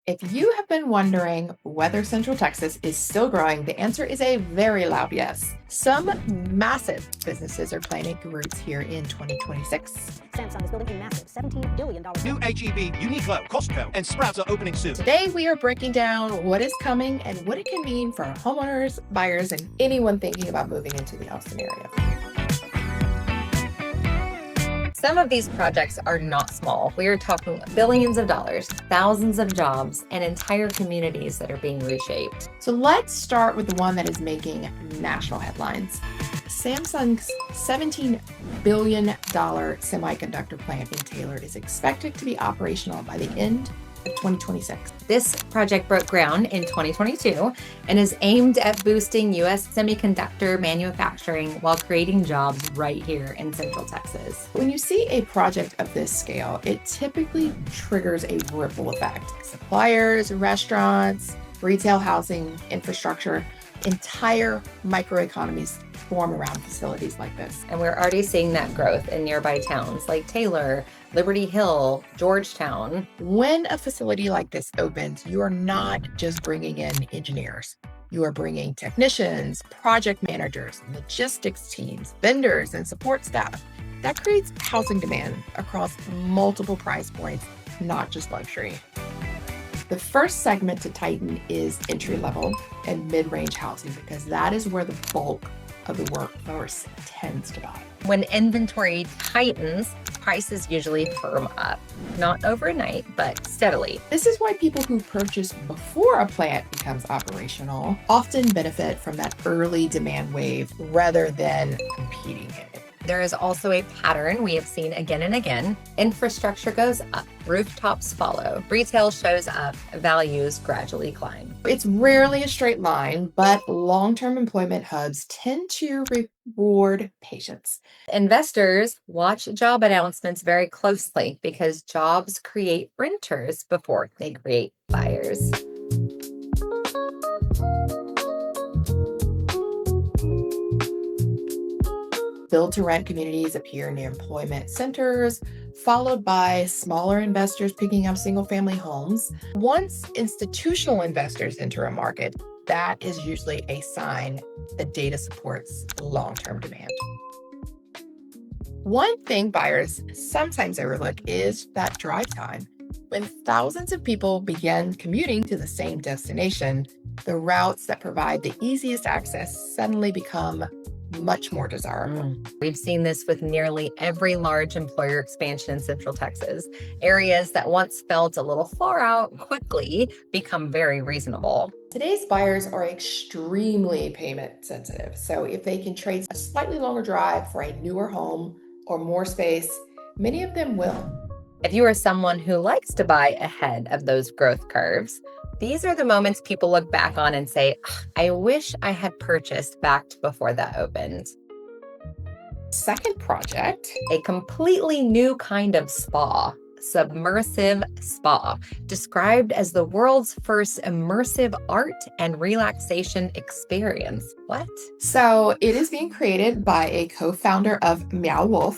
If you have been wondering whether Central Texas is still growing, the answer is a very loud yes. Some massive businesses are planting roots here in 2026. Samsung is building a massive $17 billion New HEB, Uniqlo, Costco, and Sprouts are opening soon. Today, we are breaking down what is coming and what it can mean for homeowners, buyers, and anyone thinking about moving into the Austin area. Some of these projects are not small. We are talking billions of dollars, thousands of jobs, and entire communities that are being reshaped. So let's start with the one that is making national headlines. Samsung's $17 billion semiconductor plant in Taylor is expected to be operational by the end of 2026. This project broke ground in 2022 and is aimed at boosting U.S. semiconductor manufacturing while creating jobs right here in Central Texas. When you see a project of this scale, it typically triggers a ripple effect. Suppliers, restaurants, retail, housing, infrastructure, entire microeconomies form around facilities like this. And we're already seeing that growth in nearby towns like Taylor, Liberty Hill, Georgetown. When a facility like this opens, you are not just bringing in engineers. You are bringing technicians, project managers, logistics teams, vendors, and support staff. That creates housing demand across multiple price points, not just luxury. The first segment to tighten is entry-level and mid-range housing because that is where the bulk of the workforce tends to buy. When inventory tightens, prices usually firm up. Not overnight, but steadily. This is why people who purchase before a plant becomes operational often benefit from that early demand wave rather than competing in it. There is also a pattern we have seen again and again. Infrastructure goes up, rooftops follow, retail shows up, values gradually climb. It's rarely a straight line, but long-term employment hubs tend to reward patience. Investors watch job announcements very closely because jobs create renters before they create buyers. Build-to-rent communities appear near employment centers, followed by smaller investors picking up single-family homes. Once institutional investors enter a market, that is usually a sign that data supports long-term demand. One thing buyers sometimes overlook is that drive time. When thousands of people begin commuting to the same destination, the routes that provide the easiest access suddenly become much more desirable. We've seen this with nearly every large employer expansion in Central Texas. Areas that once felt a little far out quickly become very reasonable. Today's buyers are extremely payment sensitive. So if they can trade a slightly longer drive for a newer home or more space, many of them will. If you are someone who likes to buy ahead of those growth curves, these are the moments people look back on and say, I wish I had purchased back before that opened. Second project, a completely new kind of spa, submersive spa, described as the world's first immersive art and relaxation experience. What? So it is being created by a co-founder of Meow.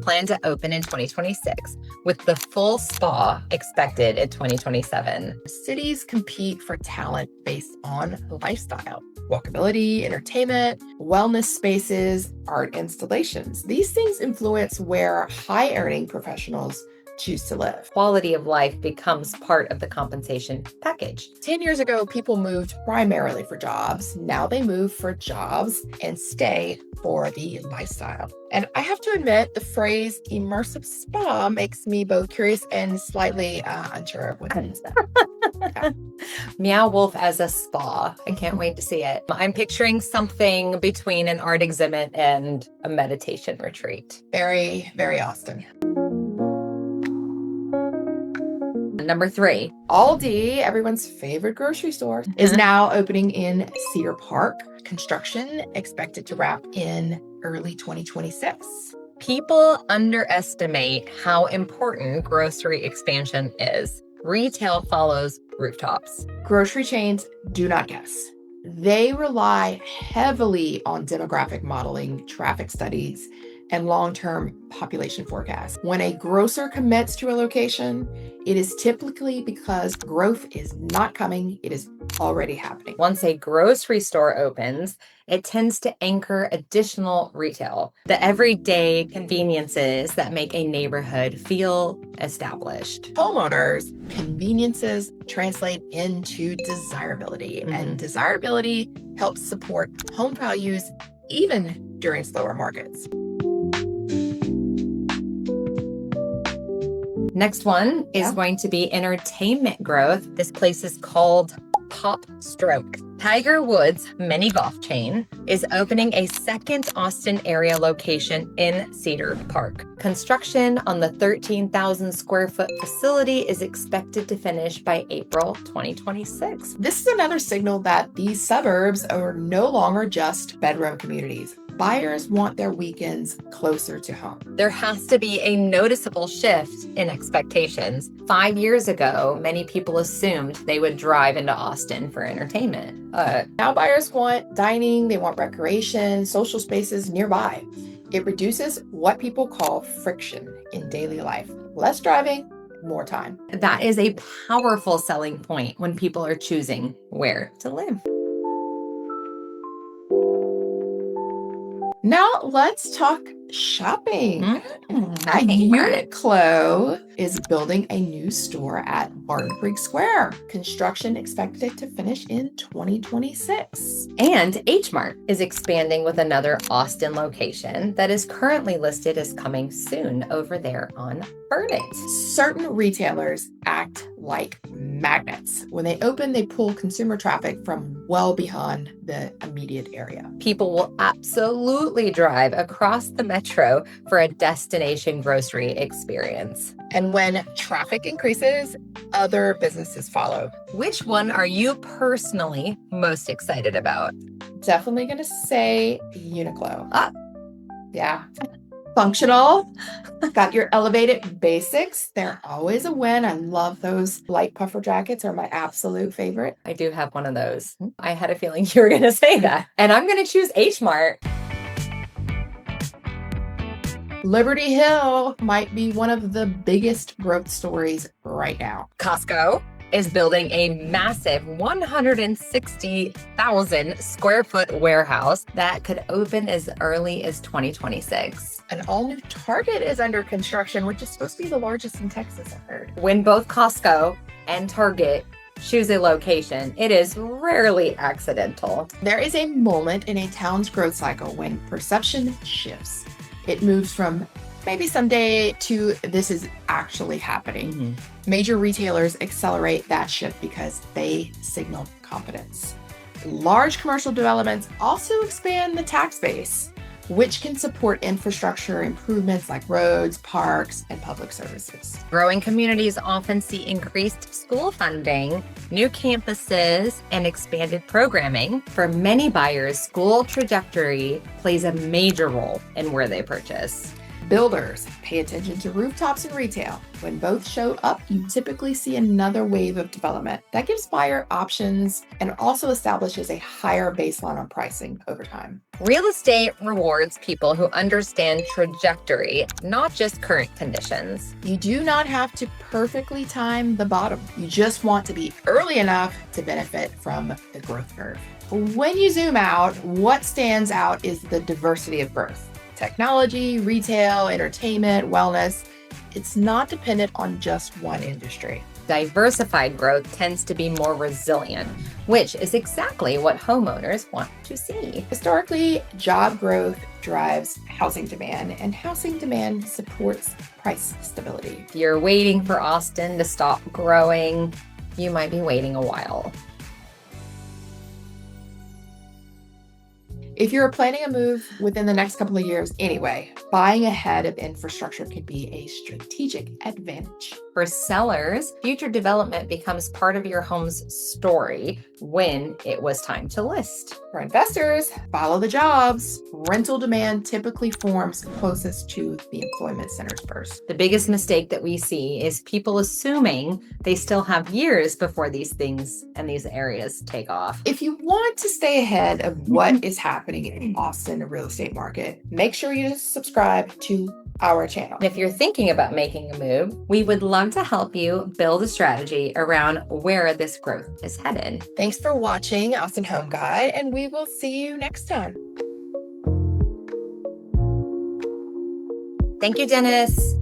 Planned to open in 2026, with the full spa expected in 2027. Cities compete for talent based on lifestyle, walkability, entertainment, wellness spaces, art installations. These things influence where high-earning professionals choose to live. Quality of life becomes part of the compensation package. 10 years ago, people moved primarily for jobs. Now they move for jobs and stay for the lifestyle. And I have to admit, the phrase immersive spa makes me both curious and slightly unsure of what it is. Yeah. Meow Wolf as a spa. I can't wait to see it. I'm picturing something between an art exhibit and a meditation retreat. Very, very Austin. Number 3, Aldi, everyone's favorite grocery store, is now opening in Cedar Park. Construction expected to wrap in early 2026. People underestimate how important grocery expansion is. Retail follows rooftops. Grocery chains do not guess. They rely heavily on demographic modeling, traffic studies, and long-term population forecasts. When a grocer commits to a location, it is typically because growth is not coming, it is already happening. Once a grocery store opens, it tends to anchor additional retail, the everyday conveniences that make a neighborhood feel established. Homeowners, conveniences translate into desirability, and desirability helps support home values even during slower markets. Next one is going to be entertainment growth. This place is called PopStroke. Tiger Woods mini golf chain is opening a second Austin area location in Cedar Park. Construction on the 13,000 square foot facility is expected to finish by April 2026. This is another signal that these suburbs are no longer just bedroom communities. Buyers want their weekends closer to home. There has to be a noticeable shift in expectations. 5 years ago, many people assumed they would drive into Austin for entertainment. Now buyers want dining, they want recreation, social spaces nearby. It reduces what people call friction in daily life. Less driving, more time. That is a powerful selling point when people are choosing where to live. Now let's talk shopping. Uniqlo is building a new store at Barton Square. Construction expected to finish in 2026. And H Mart is expanding with another Austin location that is currently listed as coming soon over there on Burnet. Certain retailers act like magnets. When they open, they pull consumer traffic from well beyond the immediate area. People will absolutely drive across the metro for a destination grocery experience. And when traffic increases, other businesses follow. Which one are you personally most excited about? Definitely going to say Uniqlo. Yeah. Functional. Got your elevated basics. They're always a win. I love those light puffer jackets, are my absolute favorite. I do have one of those. I had a feeling you were going to say that. And I'm going to choose H Mart. Liberty Hill might be one of the biggest growth stories right now. Costco is building a massive 160,000 square foot warehouse that could open as early as 2026. An all-new Target is under construction, which is supposed to be the largest in Texas, I heard. When both Costco and Target choose a location, it is rarely accidental. There is a moment in a town's growth cycle when perception shifts. It moves from maybe someday to this is actually happening. Major retailers accelerate that shift because they signal confidence. Large commercial developments also expand the tax base, which can support infrastructure improvements like roads, parks, and public services. Growing communities often see increased school funding, new campuses, and expanded programming. For many buyers, school trajectory plays a major role in where they purchase. Builders pay attention to rooftops and retail. When both show up, you typically see another wave of development. That gives buyer options and also establishes a higher baseline on pricing over time. Real estate rewards people who understand trajectory, not just current conditions. You do not have to perfectly time the bottom. You just want to be early enough to benefit from the growth curve. When you zoom out, what stands out is the diversity of growth. Technology, retail, entertainment, wellness. It's not dependent on just one industry. Diversified growth tends to be more resilient, which is exactly what homeowners want to see. Historically, job growth drives housing demand, and housing demand supports price stability. If you're waiting for Austin to stop growing, you might be waiting a while. If you're planning a move within the next couple of years anyway, buying ahead of infrastructure could be a strategic advantage. For sellers, future development becomes part of your home's story when it was time to list. For investors, follow the jobs. Rental demand typically forms closest to the employment centers first. The biggest mistake that we see is people assuming they still have years before these things and these areas take off. If you want to stay ahead of what is happening in Austin real estate market, make sure you subscribe to our channel. And if you're thinking about making a move, we would love to help you build a strategy around where this growth is headed. Thanks for watching Austin Home Guide, and we will see you next time. Thank you, Dennis.